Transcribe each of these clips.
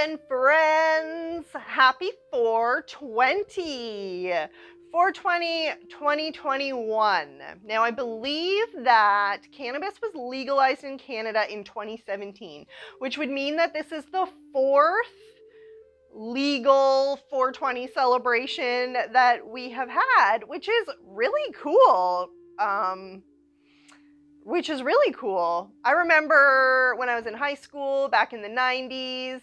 and friends, happy 420. 420 2021. Now, I believe that cannabis was legalized in Canada in 2017, which would mean that this is the fourth legal 420 celebration that we have had, which is really cool. I remember when I was in high school back in the 90s,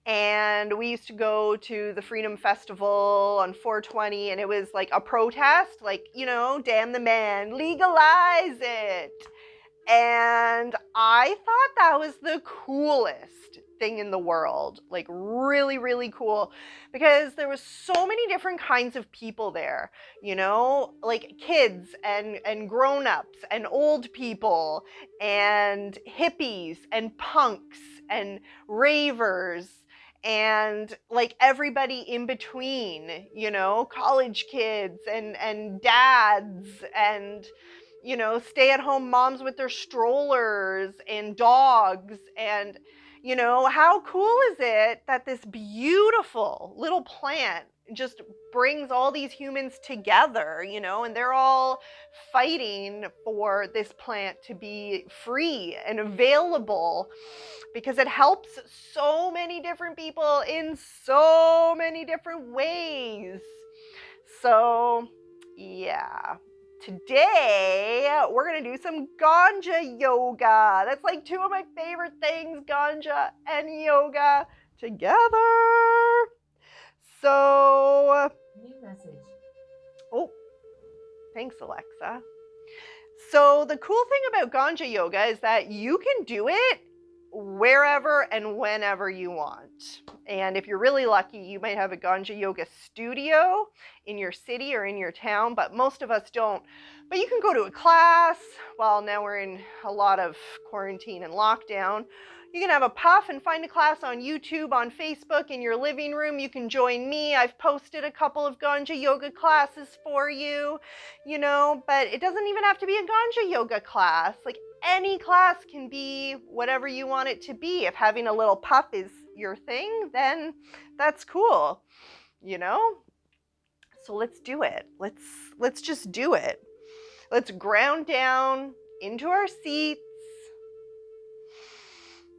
and we used to go to the Freedom Festival on 420, and it was like a protest, like, damn the man, legalize it. And I thought that was the coolest thing in the world, like really, really cool, because there was so many different kinds of people there, like kids and grown-ups and old people and hippies and punks and ravers and like everybody in between, college kids and dads and stay-at-home moms with their strollers and dogs. And, how cool is it that this beautiful little plant just brings all these humans together, and they're all fighting for this plant to be free and available because it helps so many different people in so many different ways. So, yeah. Today, we're going to do some ganja yoga. That's like two of my favorite things, ganja and yoga together. So, New message. Oh, thanks, Alexa. So the cool thing about ganja yoga is that you can do it wherever and whenever you want. And if you're really lucky, you might have a ganja yoga studio in your city or in your town, but most of us don't. But you can go to a class. Well, now we're in a lot of quarantine and lockdown. You can have a puff and find a class on YouTube, on Facebook, in your living room. You can join me. I've posted a couple of ganja yoga classes for you, but it doesn't even have to be a ganja yoga class. Like, any class can be whatever you want it to be. If having a little puff is your thing, then that's cool, So let's do it. Let's just do it. Let's ground down into our seats.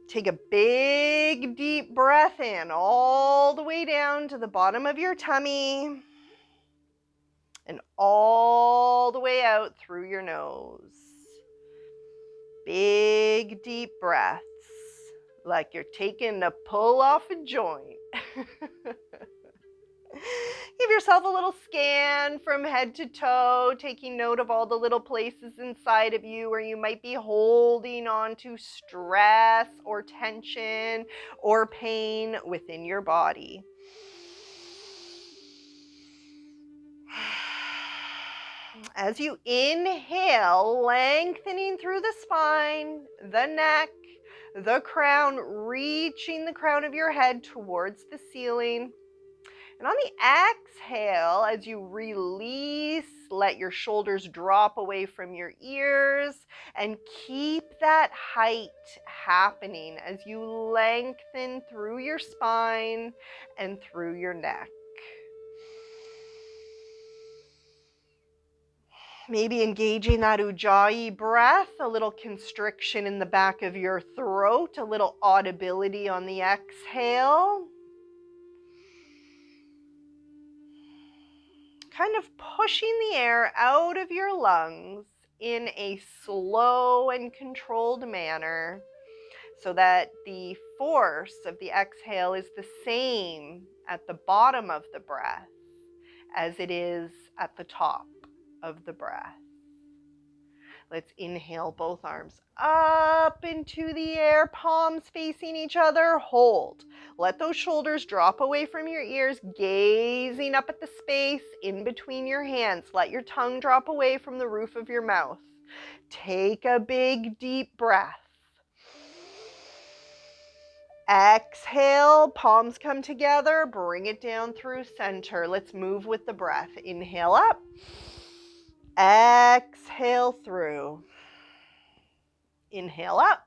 Take a big deep breath in all the way down to the bottom of your tummy and all the way out through your nose. Big deep breaths, like you're taking a pull off a joint. Give yourself a little scan from head to toe, taking note of all the little places inside of you where you might be holding on to stress or tension or pain within your body. As you inhale, lengthening through the spine, the neck, the crown, reaching the crown of your head towards the ceiling. And on the exhale, as you release, let your shoulders drop away from your ears and keep that height happening as you lengthen through your spine and through your neck. Maybe engaging that ujjayi breath, a little constriction in the back of your throat, a little audibility on the exhale. Kind of pushing the air out of your lungs in a slow and controlled manner so that the force of the exhale is the same at the bottom of the breath as it is at the top of the breath. Let's inhale both arms up into the air, palms facing each other. Hold. Let those shoulders drop away from your ears, gazing up at the space in between your hands. Let your tongue drop away from the roof of your mouth. Take a big deep breath. Exhale, palms come together, bring it down through center. Let's move with the breath. Inhale up. Exhale through. Inhale up.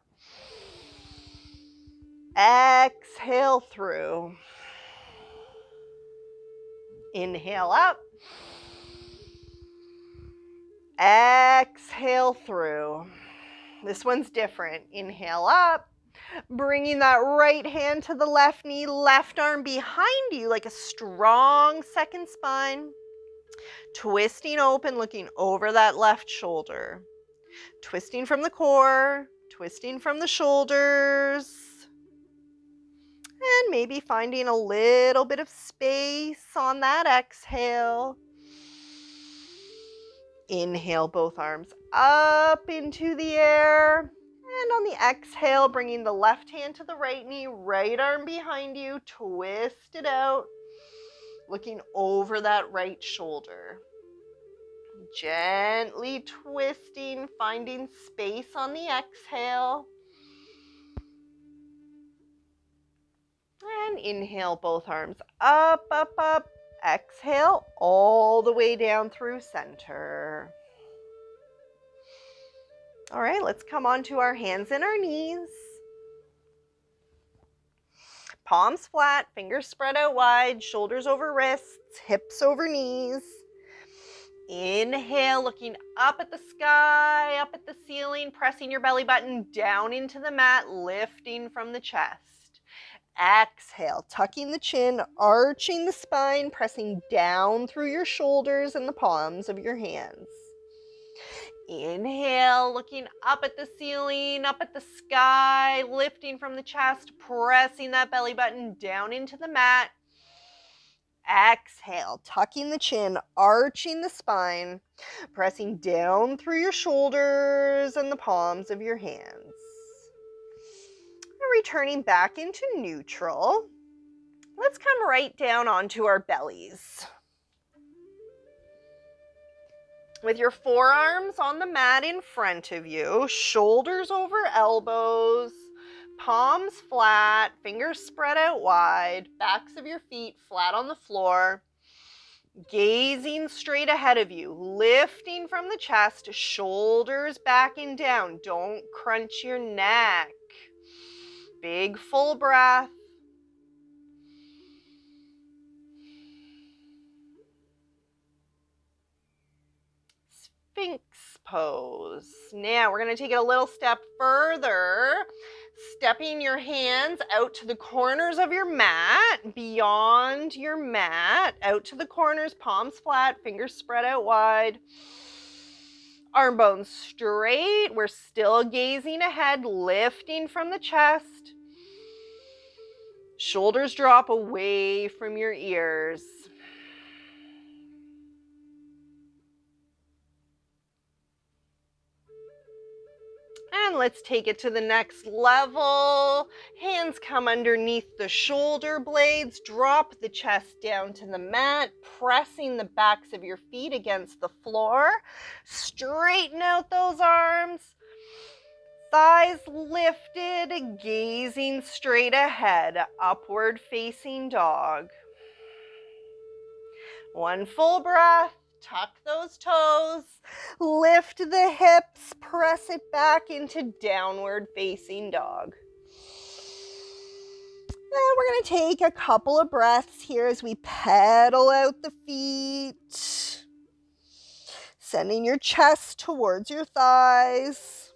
Exhale through. Inhale up. Exhale through. This one's different. Inhale up. Bringing that right hand to the left knee, left arm behind you like a strong second spine. Twisting open, looking over that left shoulder. Twisting from the core, twisting from the shoulders. And maybe finding a little bit of space on that exhale. Inhale, both arms up into the air. And on the exhale, bringing the left hand to the right knee, right arm behind you, twist it out, looking over that right shoulder. Gently twisting, finding space on the exhale. And inhale, both arms up, up, up. Exhale, all the way down through center. All right, let's come onto our hands and our knees. Palms flat, fingers spread out wide, shoulders over wrists, hips over knees. Inhale, looking up at the sky, up at the ceiling, pressing your belly button down into the mat, lifting from the chest. Exhale, tucking the chin, arching the spine, pressing down through your shoulders and the palms of your hands. Inhale, looking up at the ceiling, up at the sky, lifting from the chest, pressing that belly button down into the mat. Exhale, tucking the chin, arching the spine, pressing down through your shoulders and the palms of your hands. And returning back into neutral, let's come right down onto our bellies. With your forearms on the mat in front of you, shoulders over elbows, palms flat, fingers spread out wide, backs of your feet flat on the floor, gazing straight ahead of you, lifting from the chest, shoulders back and down. Don't crunch your neck. Big full breath. Sphinx pose. Now we're going to take it a little step further, stepping your hands out to the corners of your mat, beyond your mat, out to the corners, palms flat, fingers spread out wide, arm bones straight. We're still gazing ahead, lifting from the chest. Shoulders drop away from your ears. And let's take it to the next level. Hands come underneath the shoulder blades. Drop the chest down to the mat, pressing the backs of your feet against the floor. Straighten out those arms. Thighs lifted, gazing straight ahead, upward facing dog. One full breath. Tuck those toes, lift the hips, press it back into downward facing dog. Then we're going to take a couple of breaths here as we pedal out the feet, sending your chest towards your thighs.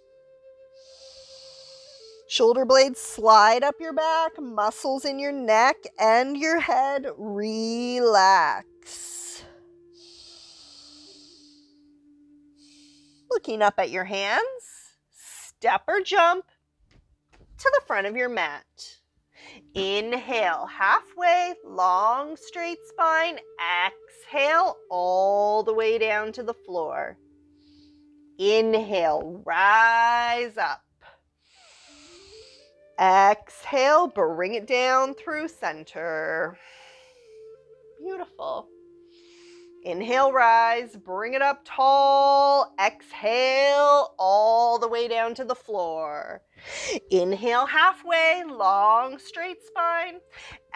Shoulder blades slide up your back, muscles in your neck and your head relax. Looking up at your hands, step or jump to the front of your mat. Inhale, halfway, long straight spine. Exhale, all the way down to the floor. Inhale, rise up. Exhale, bring it down through center. Beautiful. Inhale, rise, bring it up tall. Exhale, all the way down to the floor. Inhale, halfway, long, straight spine.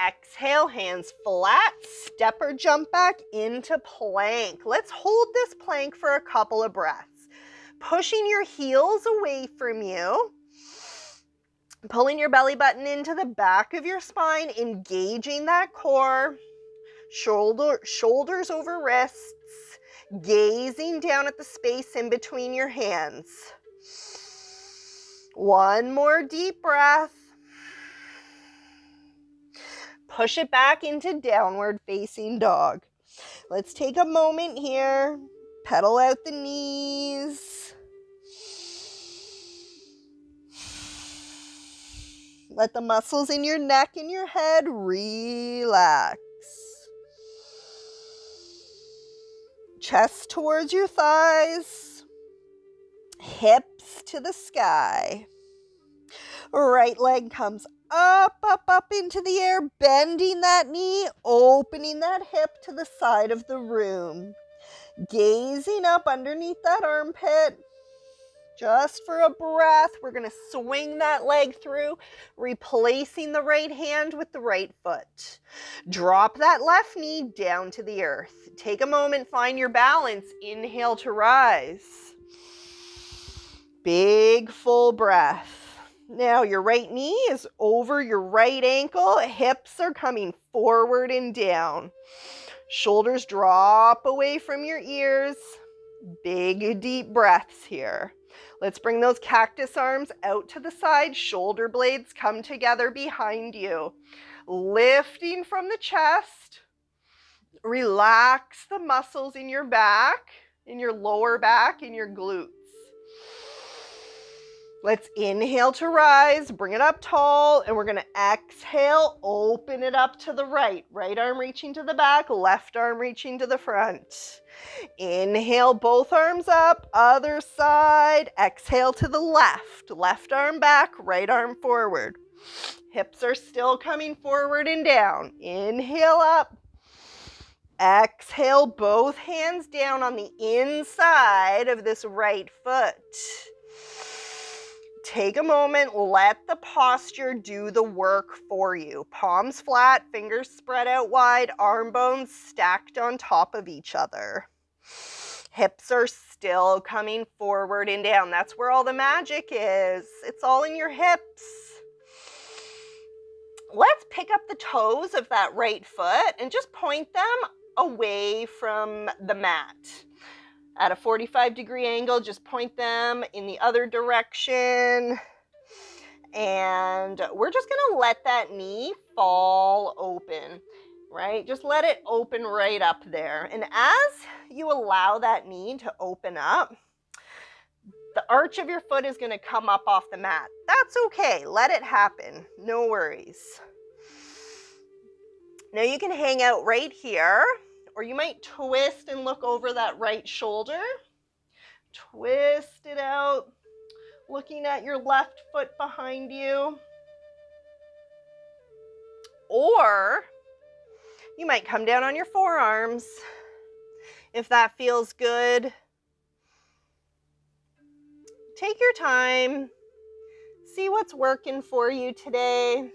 Exhale, hands flat, step or jump back into plank. Let's hold this plank for a couple of breaths. Pushing your heels away from you. Pulling your belly button into the back of your spine, engaging that core, shoulders over wrists, gazing down at the space in between your hands. One more deep breath. Push it back into downward facing dog. Let's take a moment here. Pedal out the knees. Let the muscles in your neck and your head relax. Chest towards your thighs. Hips to the sky. Right leg comes up, up, up into the air, bending that knee, opening that hip to the side of the room. Gazing up underneath that armpit. Just for a breath, we're going to swing that leg through, replacing the right hand with the right foot. Drop that left knee down to the earth. Take a moment, find your balance. Inhale to rise. Big full breath. Now your right knee is over your right ankle. Hips are coming forward and down. Shoulders drop away from your ears. Big deep breaths here. Let's bring those cactus arms out to the side. Shoulder blades come together behind you. Lifting from the chest. Relax the muscles in your back, in your lower back, in your glutes. Let's inhale to rise, bring it up tall, and we're going to exhale, open it up to the right. Right arm reaching to the back, left arm reaching to the front. Inhale, both arms up, other side. Exhale to the left. Left arm back, right arm forward. Hips are still coming forward and down. Inhale up. Exhale, both hands down on the inside of this right foot. Take a moment, let the posture do the work for you. Palms flat, fingers spread out wide, arm bones stacked on top of each other. Hips are still coming forward and down. That's where all the magic is. It's all in your hips. Let's pick up the toes of that right foot and just point them away from the mat. At a 45-degree angle, just point them in the other direction. And we're just going to let that knee fall open, right? Just let it open right up there. And as you allow that knee to open up, the arch of your foot is going to come up off the mat. That's okay. Let it happen. No worries. Now you can hang out right here, or you might twist and look over that right shoulder. Twist it out, looking at your left foot behind you. Or you might come down on your forearms if that feels good. Take your time. See what's working for you today.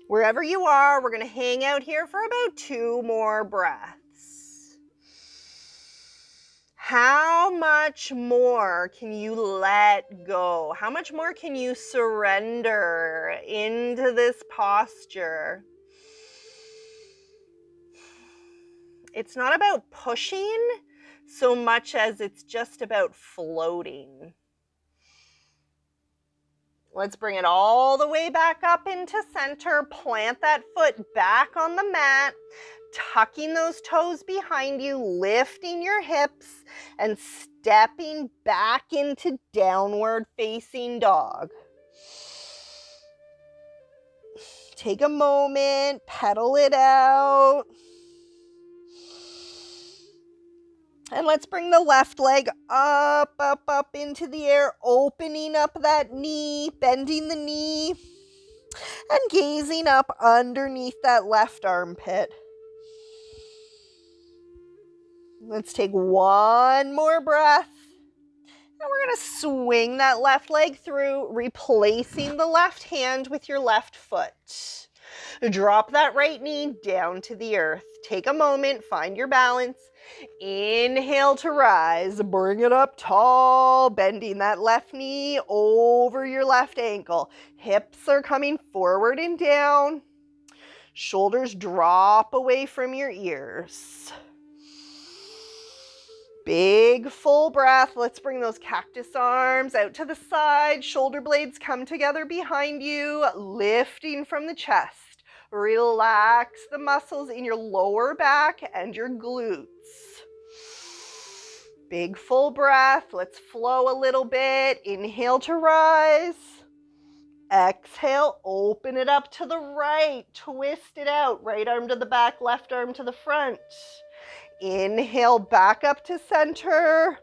Wherever you are, we're going to hang out here for about 2 more breaths. How much more can you let go? How much more can you surrender into this posture? It's not about pushing so much as it's just about floating. Let's bring it all the way back up into center. Plant that foot back on the mat, tucking those toes behind you, lifting your hips, and stepping back into downward facing dog. Take a moment, pedal it out. And let's bring the left leg up, up, up into the air, opening up that knee, bending the knee, and gazing up underneath that left armpit. Let's take 1 more breath. And we're going to swing that left leg through, replacing the left hand with your left foot. Drop that right knee down to the earth. Take a moment, find your balance. Inhale to rise, bring it up tall, bending that left knee over your left ankle. Hips are coming forward and down. Shoulders drop away from your ears. Big full breath. Let's bring those cactus arms out to the side. Shoulder blades come together behind you, lifting from the chest. Relax the muscles in your lower back and your glutes. Big full breath. Let's flow a little bit. Inhale to rise. Exhale, open it up to the right. Twist it out. Right arm to the back, left arm to the front. Inhale back up to center.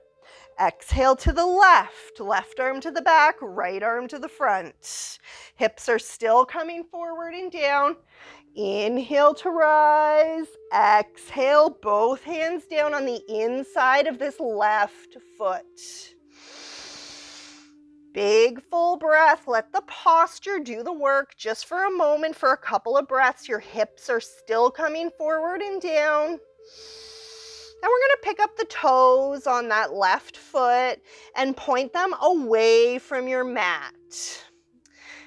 Exhale to the left. Left arm to the back, right arm to the front. Hips are still coming forward and down. Inhale to rise. Exhale, both hands down on the inside of this left foot. Big full breath. Let the posture do the work just for a moment, for a couple of breaths. Your hips are still coming forward and down. Now we're going to pick up the toes on that left foot and point them away from your mat.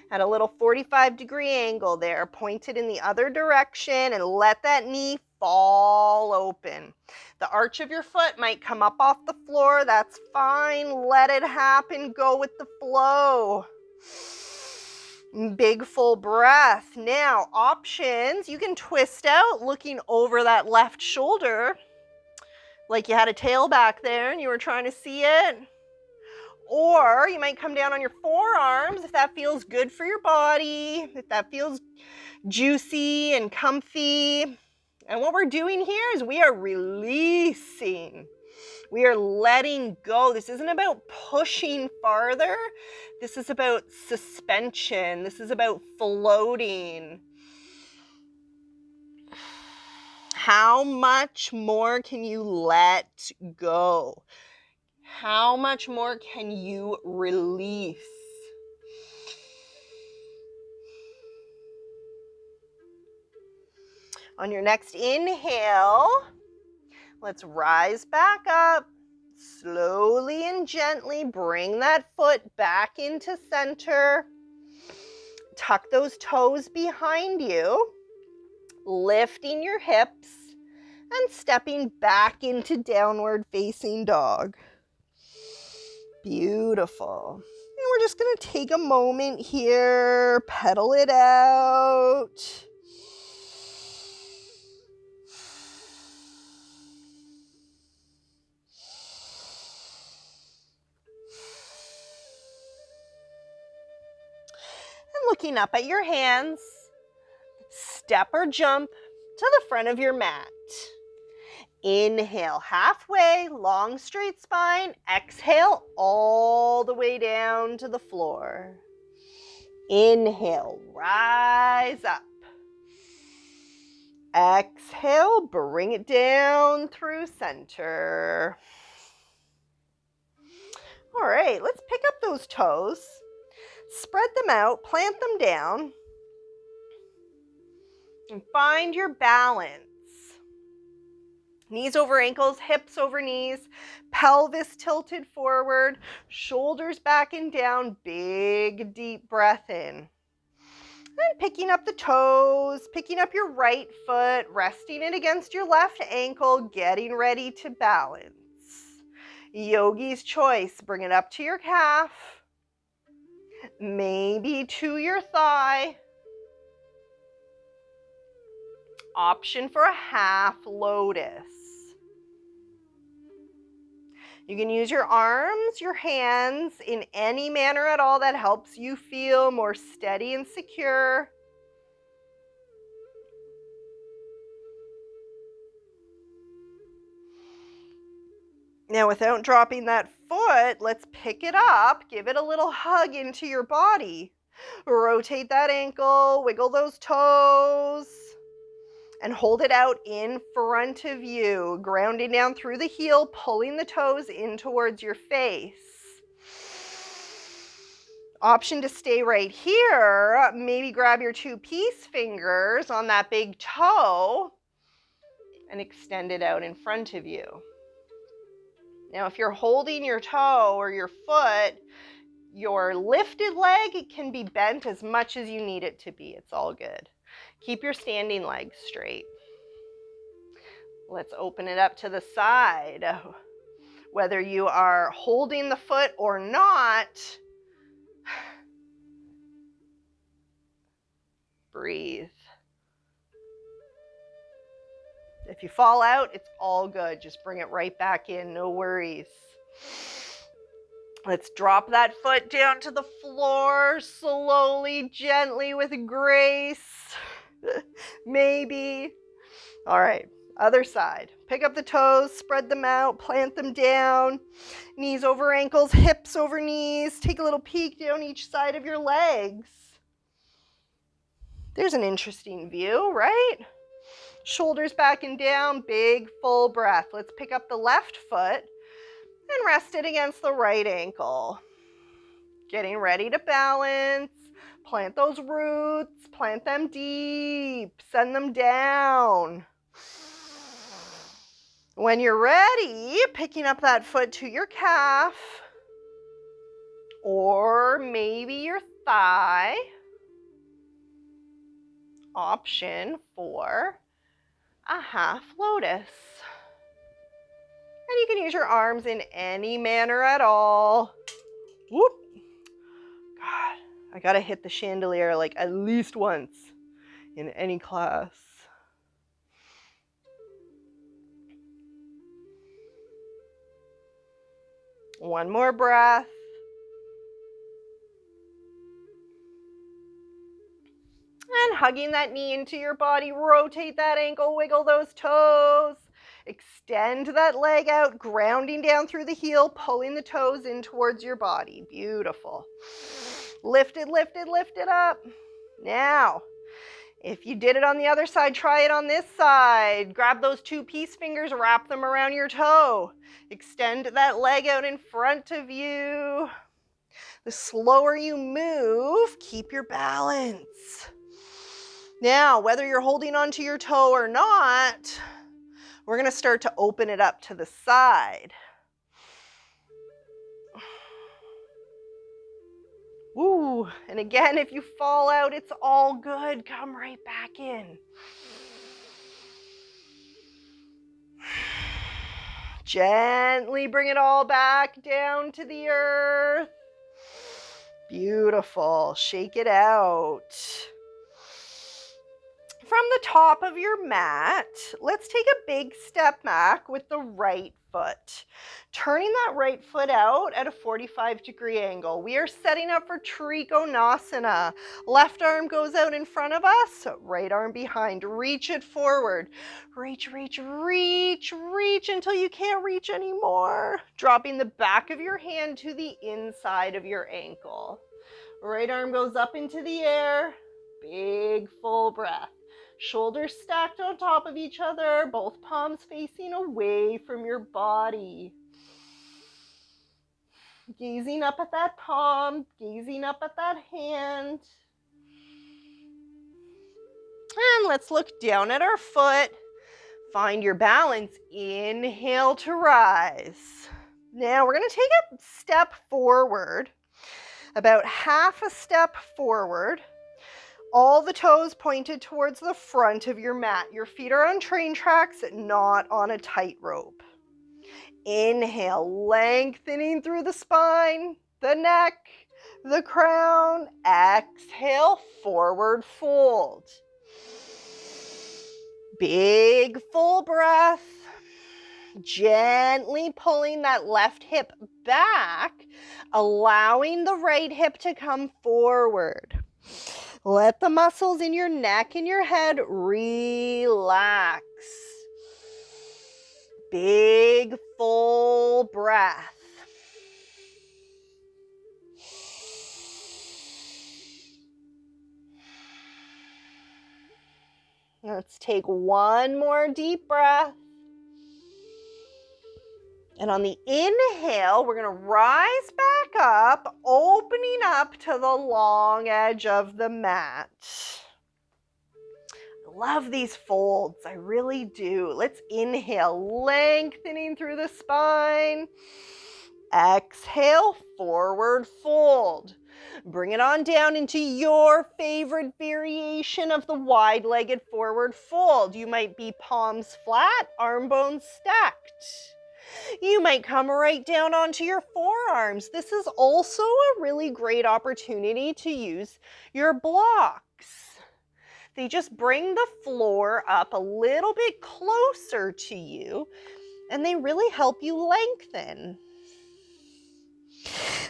At a little 45-degree angle there, pointed in the other direction, and let that knee fall open. The arch of your foot might come up off the floor. That's fine. Let it happen. Go with the flow. Big full breath. Now, options. You can twist out looking over that left shoulder like you had a tail back there and you were trying to see it. Or you might come down on your forearms if that feels good for your body, if that feels juicy and comfy. And what we're doing here is we are releasing. We are letting go. This isn't about pushing farther. This is about suspension. This is about floating. How much more can you let go? How much more can you release? On your next inhale, let's rise back up. Slowly and gently bring that foot back into center. Tuck those toes behind you, lifting your hips and stepping back into downward facing dog. Beautiful. And we're just going to take a moment here, pedal it out. And looking up at your hands, step or jump to the front of your mat. Inhale halfway, long straight spine. Exhale all the way down to the floor. Inhale, rise up. Exhale, bring it down through center. All right, let's pick up those toes, spread them out, plant them down, and find your balance. Knees over ankles, hips over knees, pelvis tilted forward, shoulders back and down, big deep breath in. And picking up the toes, picking up your right foot, resting it against your left ankle, getting ready to balance. Yogi's choice, bring it up to your calf, maybe to your thigh. Option for a half lotus. You can use your arms, your hands in any manner at all that helps you feel more steady and secure. Now, without dropping that foot, let's pick it up, give it a little hug into your body. Rotate that ankle, wiggle those toes, and hold it out in front of you, grounding down through the heel, pulling the toes in towards your face. Option to stay right here, maybe grab your 2 peace fingers on that big toe and extend it out in front of you. Now, if you're holding your toe or your foot, your lifted leg can be bent as much as you need it to be. It's all good. Keep your standing leg straight. Let's open it up to the side. Whether you are holding the foot or not, breathe. If you fall out, it's all good. Just bring it right back in, no worries. Let's drop that foot down to the floor slowly, gently, with grace. Maybe. All right, other side. Pick up the toes, spread them out, plant them down. Knees over ankles, hips over knees. Take a little peek down each side of your legs. There's an interesting view, right? Shoulders back and down, big full breath. Let's pick up the left foot and rest it against the right ankle. Getting ready to balance. Plant those roots, plant them deep, send them down. When you're ready, picking up that foot to your calf or maybe your thigh. Option for a half lotus. And you can use your arms in any manner at all. Whoop. God, I gotta hit the chandelier like at least once in any class. One more breath. And hugging that knee into your body, rotate that ankle, wiggle those toes. Extend that leg out, grounding down through the heel, pulling the toes in towards your body. Beautiful. Lift it, lift it, lift it up. Now, if you did it on the other side, try it on this side. Grab those 2 peace fingers, wrap them around your toe. Extend that leg out in front of you. The slower you move, keep your balance. Now, whether you're holding onto your toe or not, we're going to start to open it up to the side. Woo! And again, if you fall out, it's all good. Come right back in. Gently bring it all back down to the earth. Beautiful. Shake it out. From the top of your mat, let's take a big step back with the right foot. Turning that right foot out at a 45-degree angle. We are setting up for Trikonasana. Left arm goes out in front of us, right arm behind. Reach it forward. Reach, reach, reach, reach until you can't reach anymore. Dropping the back of your hand to the inside of your ankle. Right arm goes up into the air. Big full breath. Shoulders stacked on top of each other, both palms facing away from your body. Gazing up at that palm, gazing up at that hand. And let's look down at our foot. Find your balance. Inhale to rise. Now we're going to take a step forward, about half a step forward. All the toes pointed towards the front of your mat. Your feet are on train tracks, not on a tightrope. Inhale, lengthening through the spine, the neck, the crown. Exhale, forward fold. Big full breath. Gently pulling that left hip back, allowing the right hip to come forward. Let the muscles in your neck and your head relax. Big, full breath. Let's take one more deep breath. And on the inhale, we're going to rise back up, opening up to the long edge of the mat. I love these folds, I really do. Let's inhale, lengthening through the spine. Exhale, forward fold. Bring it on down into your favorite variation of the wide-legged forward fold. You might be palms flat, arm bones stacked. You might come right down onto your forearms. This is also a really great opportunity to use your blocks. They just bring the floor up a little bit closer to you, and they really help you lengthen.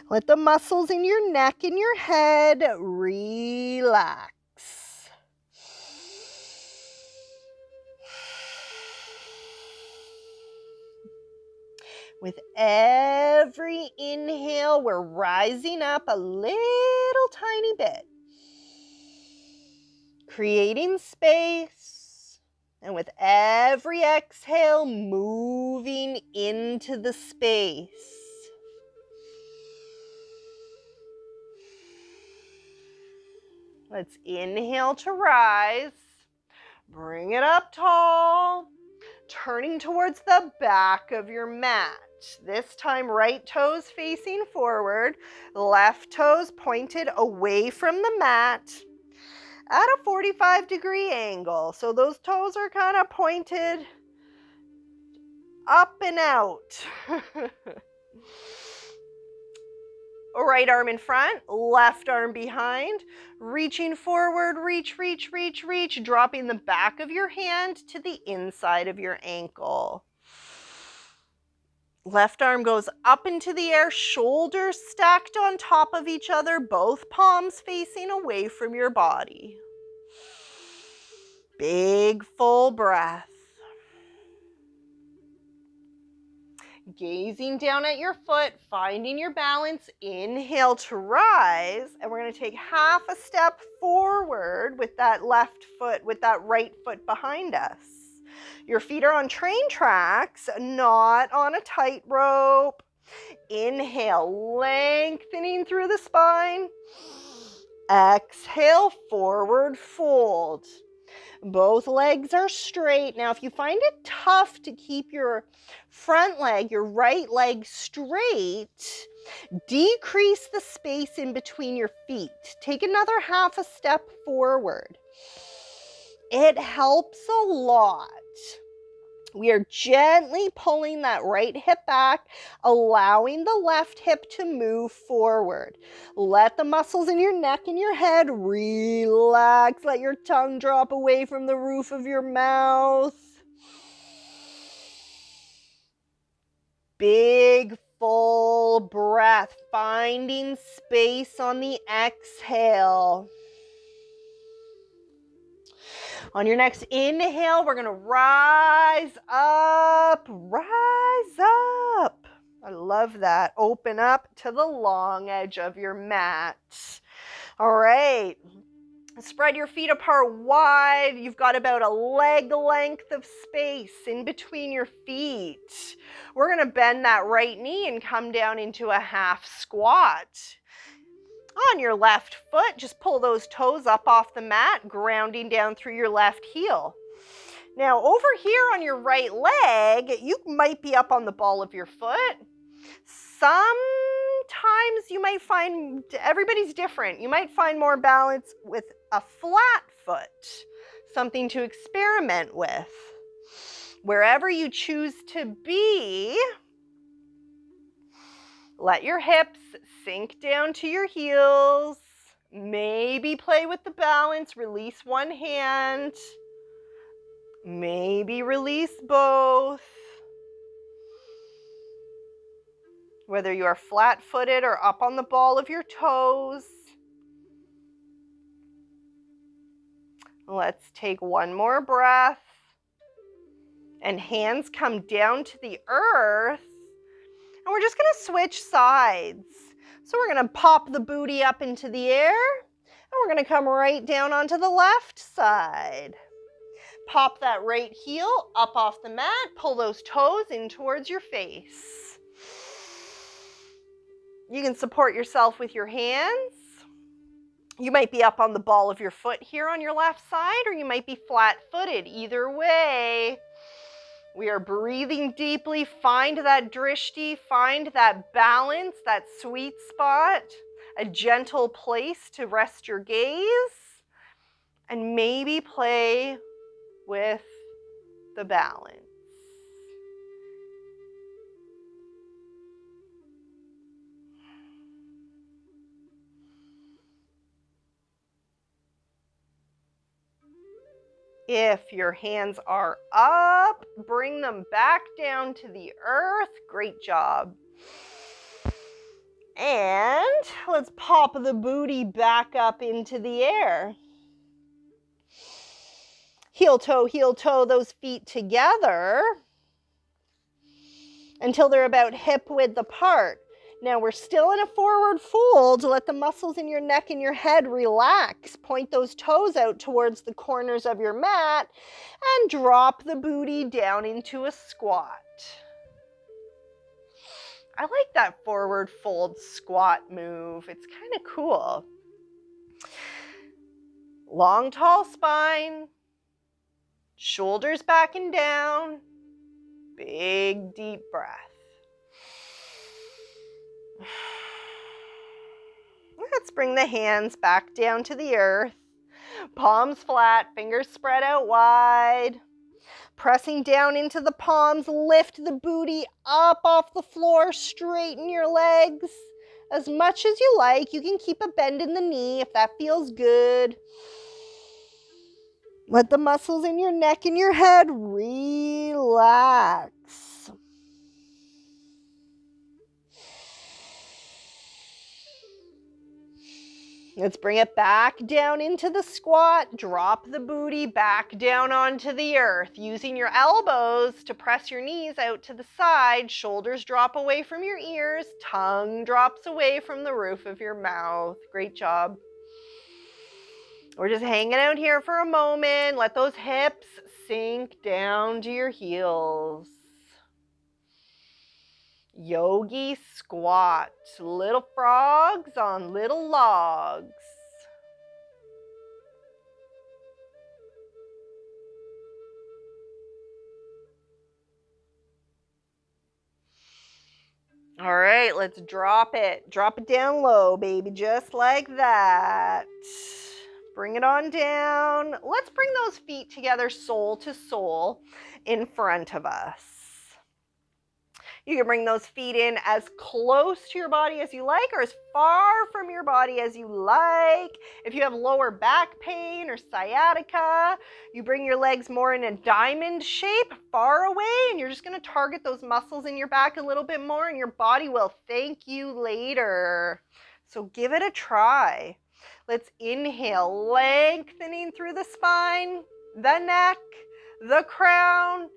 Let the muscles in your neck and your head relax. With every inhale, we're rising up a little tiny bit, creating space. And with every exhale, moving into the space. Let's inhale to rise. Bring it up tall. Turning towards the back of your mat. This time, right toes facing forward, left toes pointed away from the mat at a 45-degree angle. So those toes are kind of pointed up and out. Right arm in front, left arm behind, reaching forward, reach, dropping the back of your hand to the inside of your ankle. Left arm goes up into the air, shoulders stacked on top of each other, both palms facing away from your body. Big full breath. Gazing down at your foot, finding your balance, inhale to rise, and we're going to take half a step forward with that left foot, with that right foot behind us. Your feet are on train tracks, not on a tightrope. Inhale, lengthening through the spine. Exhale, forward fold. Both legs are straight. Now, if you find it tough to keep your front leg, your right leg straight, decrease the space in between your feet. Take another half a step forward. It helps a lot. We are gently pulling that right hip back, allowing the left hip to move forward. Let the muscles in your neck and your head relax. Let your tongue drop away from the roof of your mouth. Big, full breath, finding space on the exhale. On your next inhale, we're going to rise up, rise up. I love that. Open up to the long edge of your mat. All right. Spread your feet apart wide. You've got about a leg length of space in between your feet. We're going to bend that right knee and come down into a half squat. On your left foot, just pull those toes up off the mat, grounding down through your left heel. Now, over here on your right leg, you might be up on the ball of your foot. Sometimes you might find, everybody's different. You might find more balance with a flat foot, something to experiment with. Wherever you choose to be, let your hips sink down to your heels. Maybe play with the balance. Release one hand. Maybe release both. Whether you are flat-footed or up on the ball of your toes. Let's take one more breath. And hands come down to the earth. And we're just going to switch sides. So we're going to pop the booty up into the air. And we're going to come right down onto the left side. Pop that right heel up off the mat. Pull those toes in towards your face. You can support yourself with your hands. You might be up on the ball of your foot here on your left side, or you might be flat-footed. Either way, we are breathing deeply. Find that drishti, find that balance, that sweet spot, a gentle place to rest your gaze, and maybe play with the balance. If your hands are up, bring them back down to the earth. Great job. And let's pop the booty back up into the air. Heel toe, those feet together until they're about hip width apart. Now we're still in a forward fold. Let the muscles in your neck and your head relax. Point those toes out towards the corners of your mat and drop the booty down into a squat. I like that forward fold squat move. It's kind of cool. Long, tall spine. Shoulders back and down. Big, deep breath. Let's bring the hands back down to the earth. Palms flat, fingers spread out wide. Pressing down into the palms, lift the booty up off the floor, straighten your legs as much as you like. You can keep a bend in the knee if that feels good. Let the muscles in your neck and your head relax. Let's bring it back down into the squat. Drop the booty back down onto the earth. Using your elbows to press your knees out to the side. Shoulders drop away from your ears. Tongue drops away from the roof of your mouth. Great job. We're just hanging out here for a moment. Let those hips sink down to your heels. Yogi squat. Little frogs on little logs. All right, let's drop it. Drop it down low, baby, just like that. Bring it on down. Let's bring those feet together, sole to sole, in front of us. You can bring those feet in as close to your body as you like or as far from your body as you like. If you have lower back pain or sciatica, you bring your legs more in a diamond shape, far away, and you're just going to target those muscles in your back a little bit more, and your body will thank you later. So give it a try. Let's inhale, lengthening through the spine, the neck, the crown.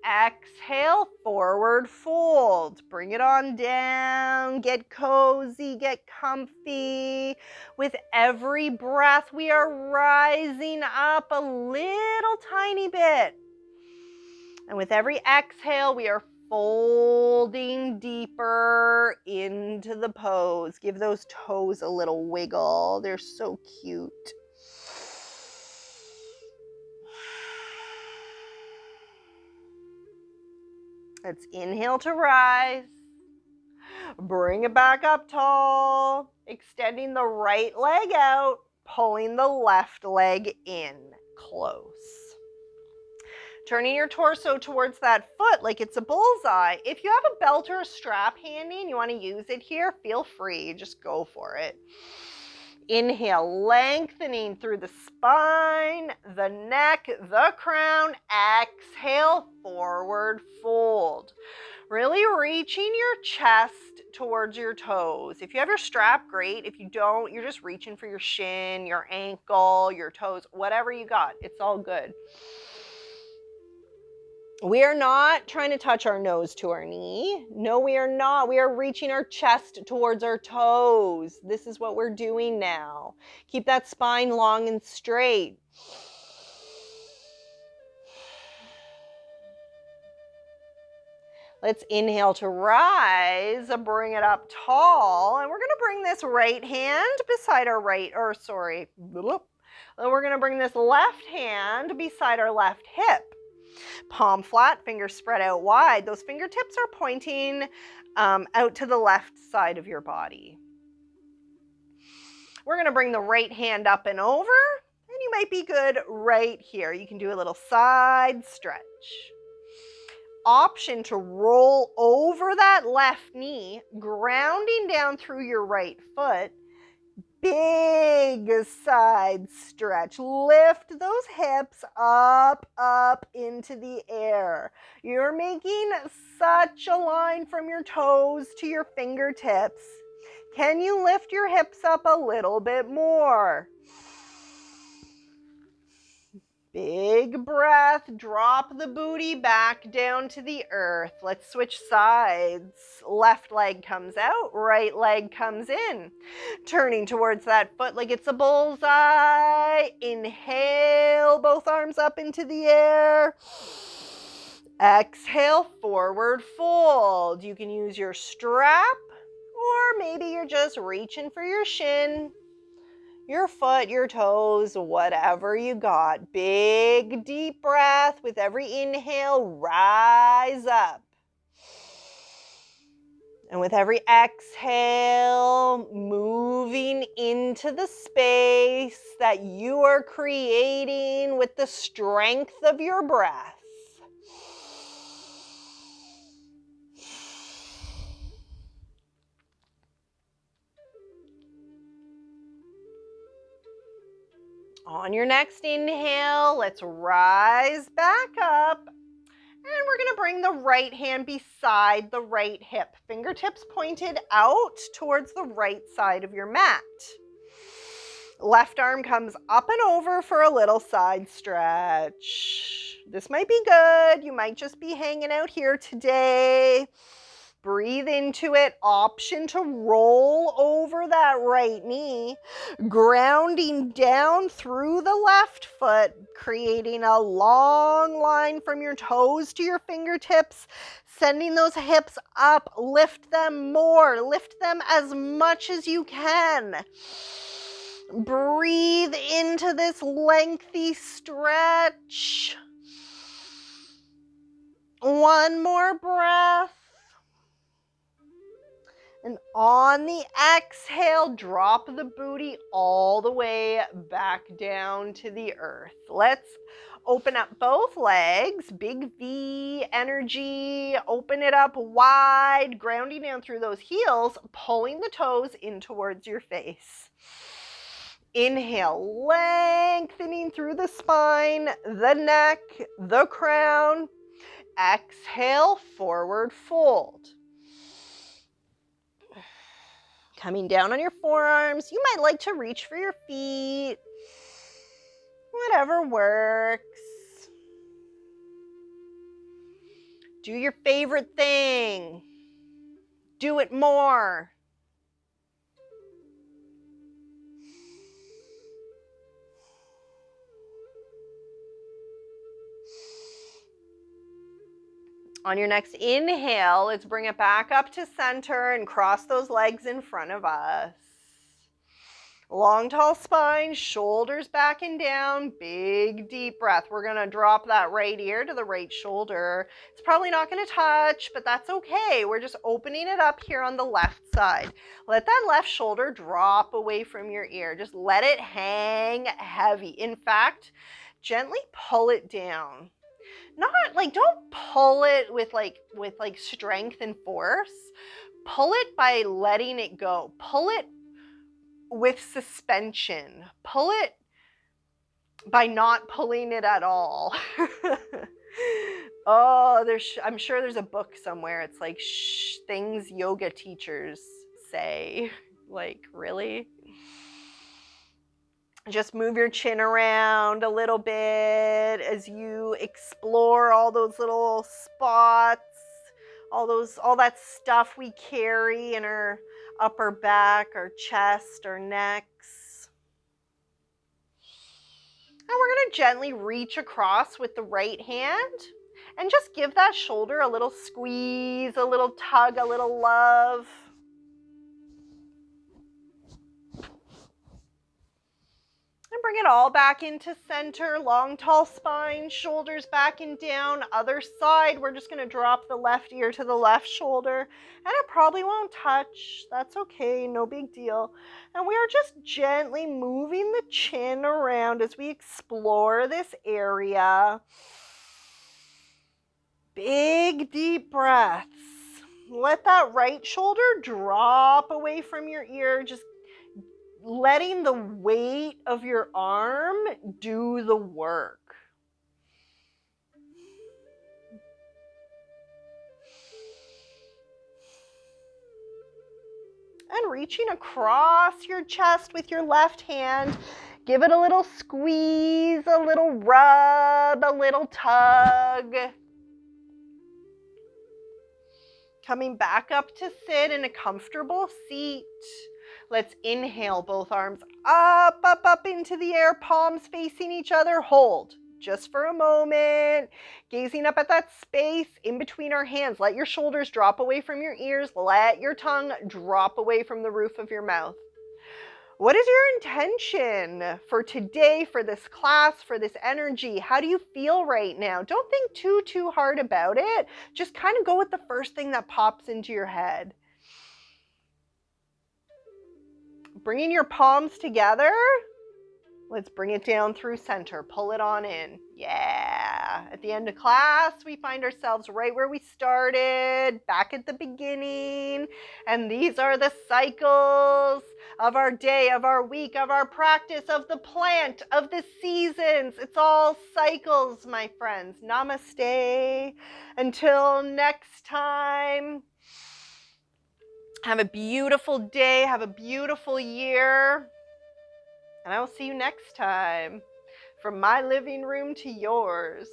Exhale, forward fold. Bring it on down. Get cozy, get comfy. With every breath, we are rising up a little tiny bit. And with every exhale, we are folding deeper into the pose. Give those toes a little wiggle. They're so cute. Let's inhale to rise. Bring it back up tall. Extending the right leg out. Pulling the left leg in close. Turning your torso towards that foot like it's a bullseye. If you have a belt or a strap handy and you want to use it here, feel free. Just go for it. Inhale, lengthening through the spine, the neck, the crown. Exhale, forward fold. Really reaching your chest towards your toes. If you have your strap, great. If you don't, you're just reaching for your shin, your ankle, your toes, whatever you got. It's all good. We are not trying to touch our nose to our knee. No, we are not. We are reaching our chest towards our toes. This is what we're doing now. Keep that spine long and straight. Let's inhale to rise, bring it up tall, and we're going to bring this right hand beside our we're going to bring this left hand beside our left hip. Palm flat, fingers spread out wide. Those fingertips are pointing out to the left side of your body. We're going to bring the right hand up and over, and you might be good right here. You can do a little side stretch. Option to roll over that left knee, grounding down through your right foot. Big side stretch. Lift those hips up into the air. You're making such a line from your toes to your fingertips. Can you lift your hips up a little bit more? Big breath, drop the booty back down to the earth. Let's switch sides. Left leg comes out, right leg comes in. Turning towards that foot like it's a bullseye. Inhale, both arms up into the air. Exhale, forward fold. You can use your strap, or maybe you're just reaching for your shin, your foot, your toes, whatever you got. Big deep breath. With every inhale, rise up. And with every exhale, moving into the space that you are creating with the strength of your breath. On your next inhale, let's rise back up. And we're going to bring the right hand beside the right hip. Fingertips pointed out towards the right side of your mat. Left arm comes up and over for a little side stretch. This might be good. You might just be hanging out here today. Breathe into it. Option to roll over that right knee, grounding down through the left foot, creating a long line from your toes to your fingertips, sending those hips up. Lift them more. Lift them as much as you can. Breathe into this lengthy stretch. One more breath. And on the exhale, drop the booty all the way back down to the earth. Let's open up both legs. Big V energy. Open it up wide, grounding down through those heels, pulling the toes in towards your face. Inhale, lengthening through the spine, the neck, the crown. Exhale, forward fold. Coming down on your forearms. You might like to reach for your feet. Whatever works. Do your favorite thing. Do it more. On your next inhale, let's bring it back up to center and cross those legs in front of us. Long, tall spine, shoulders back and down, big, deep breath. We're going to drop that right ear to the right shoulder. It's probably not going to touch, but that's okay. We're just opening it up here on the left side. Let that left shoulder drop away from your ear. Just let it hang heavy. In fact, gently pull it down. Not like, don't pull it with strength and force. Pull it by letting it go. Pull it with suspension. Pull it by not pulling it at all. Oh, I'm sure there's a book somewhere. It's like things yoga teachers say. Like, really? Just move your chin around a little bit as you explore all those little spots, all that stuff we carry in our upper back, our chest, our necks. And we're going to gently reach across with the right hand And just give that shoulder a little squeeze, a little tug, a little love. And bring it all back into center. Long, tall spine, shoulders back and down. Other side, we're just going to drop the left ear to the left shoulder. And it probably won't touch. That's okay, no big deal. And we are just gently moving the chin around as we explore this area. Big, deep breaths. Let that right shoulder drop away from your ear. Just letting the weight of your arm do the work. And reaching across your chest with your left hand. Give it a little squeeze, a little rub, a little tug. Coming back up to sit in a comfortable seat. Let's inhale, both arms up, up, up into the air, palms facing each other. Hold just for a moment, gazing up at that space in between our hands. Let your shoulders drop away from your ears. Let your tongue drop away from the roof of your mouth. What is your intention for today, for this class, for this energy? How do you feel right now? Don't think too hard about it. Just kind of go with the first thing that pops into your head. Bringing your palms together. Let's bring it down through center. Pull it on in. Yeah. At the end of class, we find ourselves right where we started, back at the beginning. And these are the cycles of our day, of our week, of our practice, of the plant, of the seasons. It's all cycles, my friends. Namaste. Until next time. Have a beautiful day. Have a beautiful year. And I will see you next time. From my living room to yours.